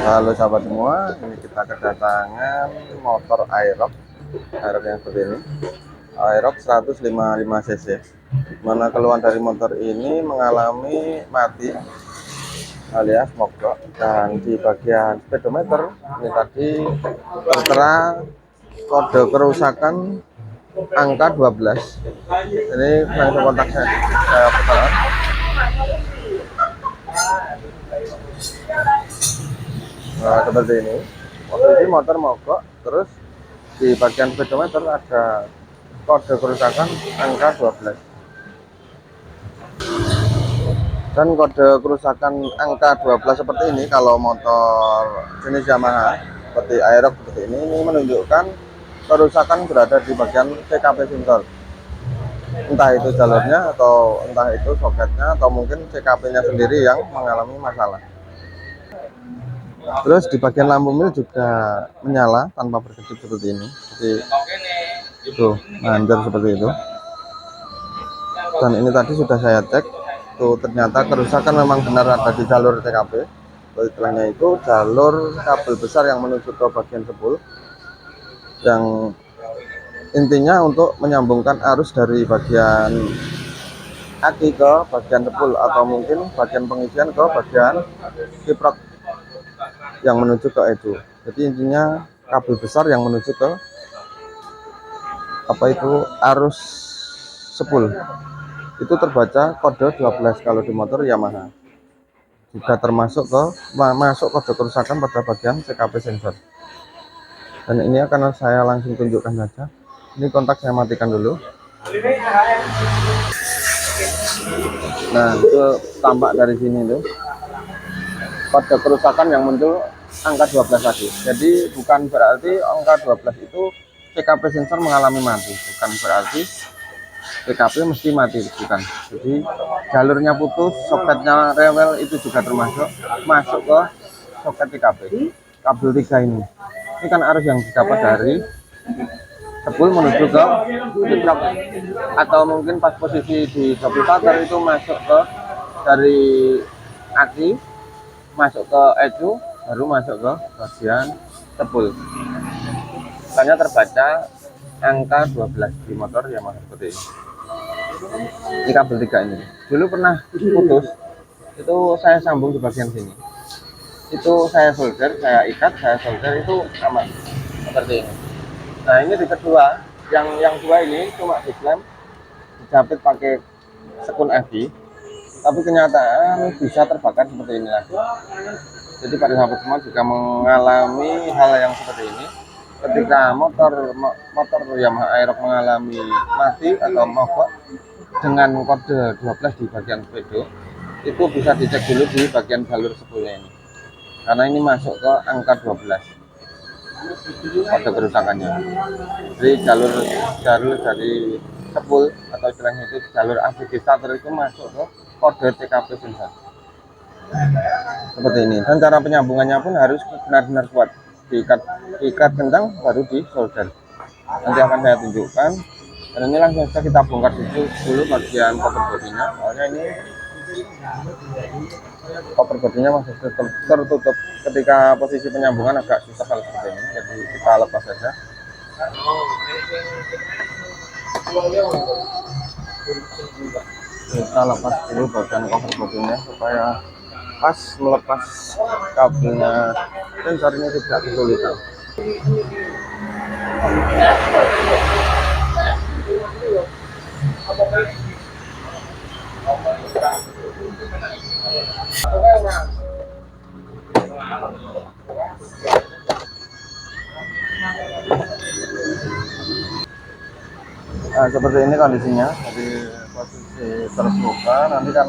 Halo sahabat semua, ini kita kedatangan motor Aerox yang seperti ini. Aerox 155 cc. Mana keluhan dari motor ini mengalami mati alias mogok, dan di bagian speedometer ini tadi tertera kode kerusakan angka 12. Ini langsung kontak saya pesan. Nah, seperti ini. Posisi motor mogok, terus di bagian speedometer ada kode kerusakan angka 12. Dan kode kerusakan angka 12 seperti ini kalau motor jenis Yamaha seperti Aerox seperti ini menunjukkan kerusakan berada di bagian CKP sensor. Entah itu jalurnya atau entah itu soketnya atau mungkin CKP-nya sendiri yang mengalami masalah. Terus di bagian lampu mil juga menyala tanpa berkedip seperti ini. Jadi tuh manjur seperti itu. Dan ini tadi sudah saya cek, tuh ternyata kerusakan memang benar ada di jalur TKP. Setelahnya itu jalur kabel besar yang menuju ke bagian sepul, yang intinya untuk menyambungkan arus dari bagian aki ke bagian sepul atau mungkin bagian pengisian ke bagian kiprok yang menuju ke edu. Jadi intinya kabel besar yang menuju ke arus sepul itu terbaca kode 12 kalau di motor Yamaha. Juga termasuk masuk kode kerusakan pada bagian CKP sensor. Dan ini akan saya langsung tunjukkan saja. Ini kontak saya matikan dulu. Nah, itu tampak dari sini tuh kode kerusakan yang muncul angka 12 tadi. Jadi bukan berarti angka 12 itu CKP sensor mengalami mati, bukan berarti CKP mesti mati, bukan. Jadi jalurnya putus, soketnya rewel, itu juga termasuk masuk ke soket TKP. Kabel 3 ini kan arus yang didapat dari sepul menuju ke kiprok, atau mungkin pas posisi di double starter itu masuk ke dari aki masuk ke edu, baru masuk ke bagian sepul. Makanya terbaca angka 12 di motor Yamaha seperti ini. Ini kabel 3 ini dulu pernah putus, itu saya sambung di bagian sini, itu saya solder, saya ikat, saya solder, itu aman seperti ini. Nah, ini di kedua, yang dua ini cuma diklaim dijepit pakai sekun FI, tapi kenyataan bisa terbakar seperti ini lagi. Jadi pada sahabat semua juga mengalami hal yang seperti ini. Ketika motor Yamaha Aerox mengalami mati atau mogok dengan kode 12 di bagian speedo, itu bisa dicek dulu di bagian jalur sepulnya ini, karena ini masuk ke angka 12 kode kerusakannya. Jadi jalur dari sepul atau istilahnya itu jalur ABG starter itu masuk ke kode CKP sensor seperti ini. Dan cara penyambungannya pun harus benar-benar kuat, diikat kencang baru di solder. Nanti akan saya tunjukkan. Dan ini langsung saja kita bongkar dulu bagian cover bodinya. Soalnya ini cover bodinya masih tertutup. Ketika posisi penyambungan agak susah kalau seperti ini, jadi kita lepas saja. Kita lepas dulu bagian cover bodinya supaya pas melepas kabelnya sensor ini tidak kesulitan. Nah, seperti ini kondisinya dari posisi terbuka, nanti kan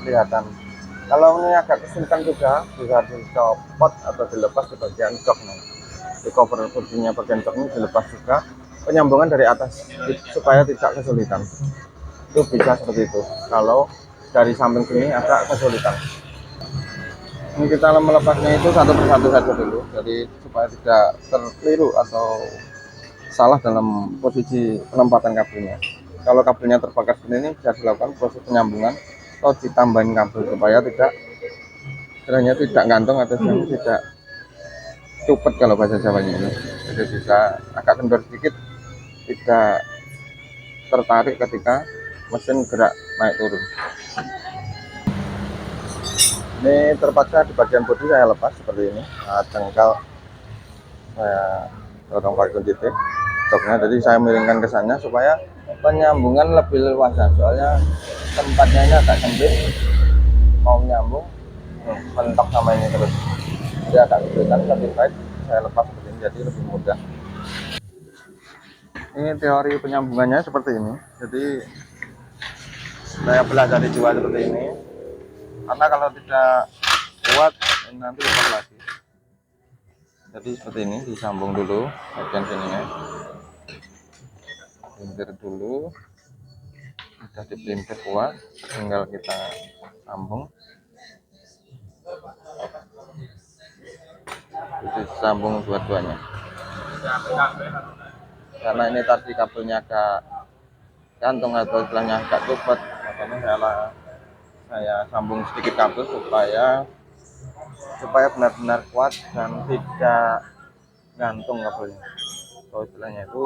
kelihatan. Kalau ini agak kesulitan juga bisa dicopot atau dilepas di bagian jok nih. Di cover bodinya bagian jok ini dilepas juga, penyambungan dari atas supaya tidak kesulitan. Itu bisa seperti itu. Kalau dari samping sini agak kesulitan. Ini kita melepasnya itu satu persatu saja dulu, jadi supaya tidak terkeliru atau salah dalam posisi penempatan kabelnya. Kalau kabelnya terbakar seperti ini, bisa dilakukan proses penyambungan atau ditambahin kabel supaya tidak gantung atau tidak cupet kalau bahasa Jawanya ini. Jadi bisa agak kendor sedikit, tidak tertarik ketika mesin gerak naik turun. Ini terpaksa di bagian bodi saya lepas seperti ini. Nah, jengkal saya dorong pakai kunci T joknya, jadi saya miringkan ke sana supaya penyambungan lebih leluasa, soalnya tempatnya ini agak sempit, mau nyambung mentok sama ini terus, jadi agak kesulitan. Lebih baik saya lepas seperti ini, jadi lebih mudah. Ini teori penyambungannya seperti ini, jadi saya belah dari dua seperti ini, karena kalau tidak kuat ini nanti lepas lagi. Jadi seperti ini, disambung dulu bagian sininya, pelintir dulu, sudah dipelintir kuat, tinggal kita sambung. Jadi sambung dua-duanya, karena ini tadi kabelnya agak gantung atau istilahnya agak copot, makanya saya sambung sedikit kabel supaya benar-benar kuat dan tidak gantung kabelnya, atau istilahnya itu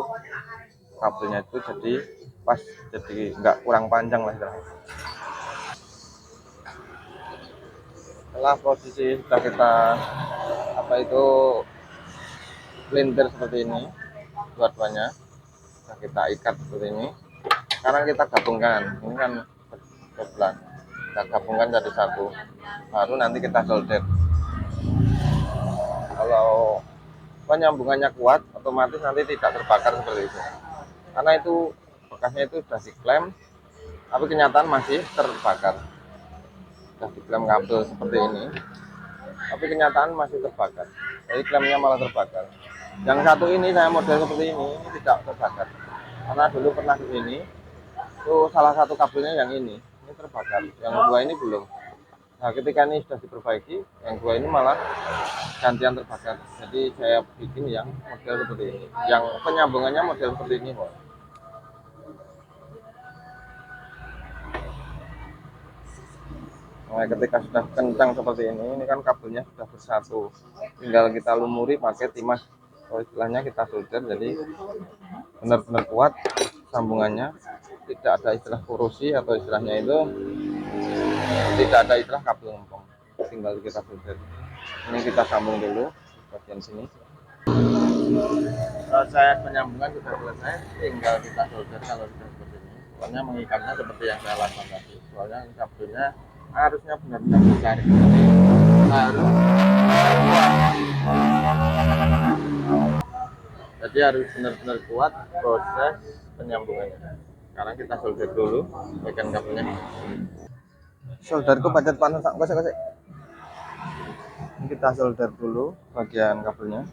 kabelnya itu jadi pas, jadi nggak kurang panjang lah istilahnya. Setelah posisi sudah kita pelintir seperti ini, dua-duanya sudah kita ikat seperti ini. Sekarang kita gabungkan, ini kan sebelah, kita gabungkan jadi satu, baru nanti kita solder. Kalau penyambungannya kuat, otomatis nanti tidak terbakar seperti itu, karena itu bekasnya itu sudah diklem, tapi kenyataan masih terbakar. Sudah diklem kabel seperti ini, tapi kenyataan masih terbakar, jadi klemnya malah terbakar. Yang satu ini saya model seperti ini tidak terbakar, karena dulu pernah di sini itu salah satu kabelnya yang ini terbakar, yang dua ini belum. Nah, ketika ini sudah diperbaiki, yang dua ini malah gantian terbakar. Jadi saya bikin yang model seperti ini, yang penyambungannya model seperti ini, Pak. Nah, ketika sudah kencang seperti ini kan kabelnya sudah bersatu, tinggal kita lumuri pakai timah, atau istilahnya kita solder, jadi benar-benar kuat sambungannya, tidak ada istilah korosi, atau istilahnya itu tidak ada istilah kabel ngempong, tinggal kita solder. Ini kita sambung dulu bagian sini. Proses penyambungan sudah selesai, tinggal kita solder kalau sudah seperti ini. Soalnya mengikatnya seperti yang saya lakukan tadi, soalnya kabelnya harusnya benar-benar besar, harus jadi harus benar-benar kuat proses penyambungannya. Sekarang kita solder dulu bagian kabelnya. Solderku pacat panas, kosek-kosek. Kita solder dulu bagian kabelnya.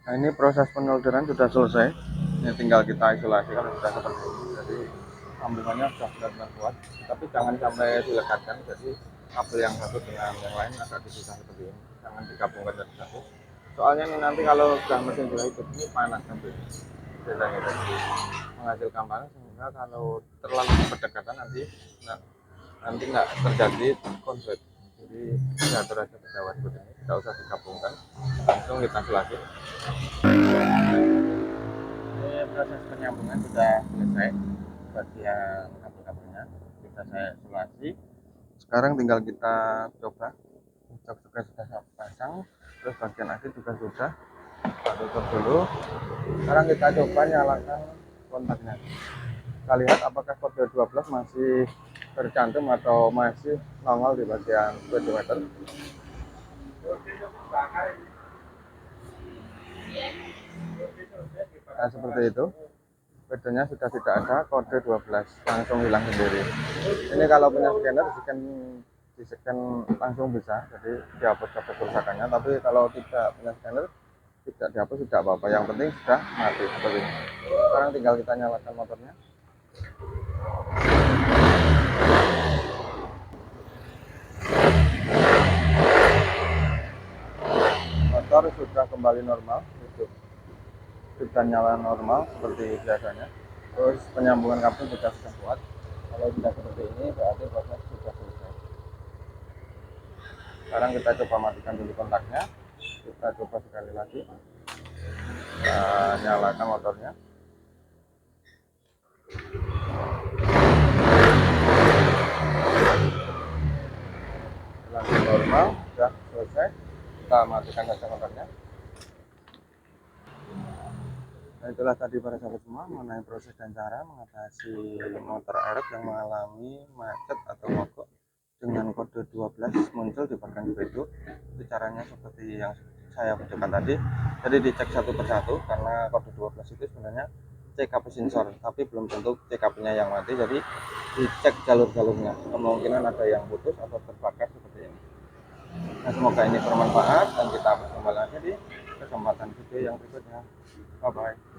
Nah, ini proses penolderan sudah selesai. Ini tinggal kita isolasi kalau sudah seperti ini. Jadi sambungannya sudah benar-benar kuat, tapi jangan sampai dilekatkan. Jadi kabel yang satu dengan yang lain agak dipisah seperti ini, jangan digabungkan jadi satu. Soalnya ini nanti kalau sudah mesin jahit ini panas nanti, biasanya jadi menghasilkan panas, sehingga kalau terlalu berdekatan nanti nggak terjadi konflik. Jadi diatur aja ke bawah seperti ini, tidak usah digabungkan, langsung kita isolasi. Ini proses penyambungan sudah selesai, bagian kabel-kabelnya sudah saya isolasi. Sekarang tinggal kita coba, jok juga sudah saya pasang, terus bagian akhir juga sudah, kita tutup dulu. Sekarang kita coba nyalakan kontaknya, kita lihat apakah kode 12 masih tercantum atau masih nongol di bagian speedometer. Nah, seperti itu, bedanya sudah tidak ada, kode 12 langsung hilang sendiri. Ini kalau punya scanner, di scan langsung bisa, jadi dihapus kerusakannya. Tapi kalau tidak punya scanner, tidak dihapus tidak apa-apa, yang penting sudah mati seperti ini. Sekarang tinggal kita nyalakan motornya. Motor sudah kembali normal, sudah nyala normal seperti biasanya. Terus penyambungan kabel juga sudah kuat. Kalau sudah seperti ini berarti proses sudah selesai. Sekarang kita coba matikan dulu kontaknya, kita coba sekali lagi, kita nyalakan motornya. Langsung normal, sudah selesai. Kita matikan saja motornya. Nah, itulah tadi para sahabat semua mengenai proses dan cara mengatasi motor error yang mengalami macet atau mogok dengan kode 12 muncul di bagian video. Itu caranya seperti yang saya videokan tadi. Jadi dicek satu persatu karena kode 12 itu sebenarnya CKP sensor, tapi belum tentu CKP-nya yang mati. Jadi dicek jalur-jalurnya, kemungkinan ada yang putus atau terbakar seperti ini. Nah, semoga ini bermanfaat dan kita berjumpa lagi di kesempatan video yang berikutnya. Bye bye.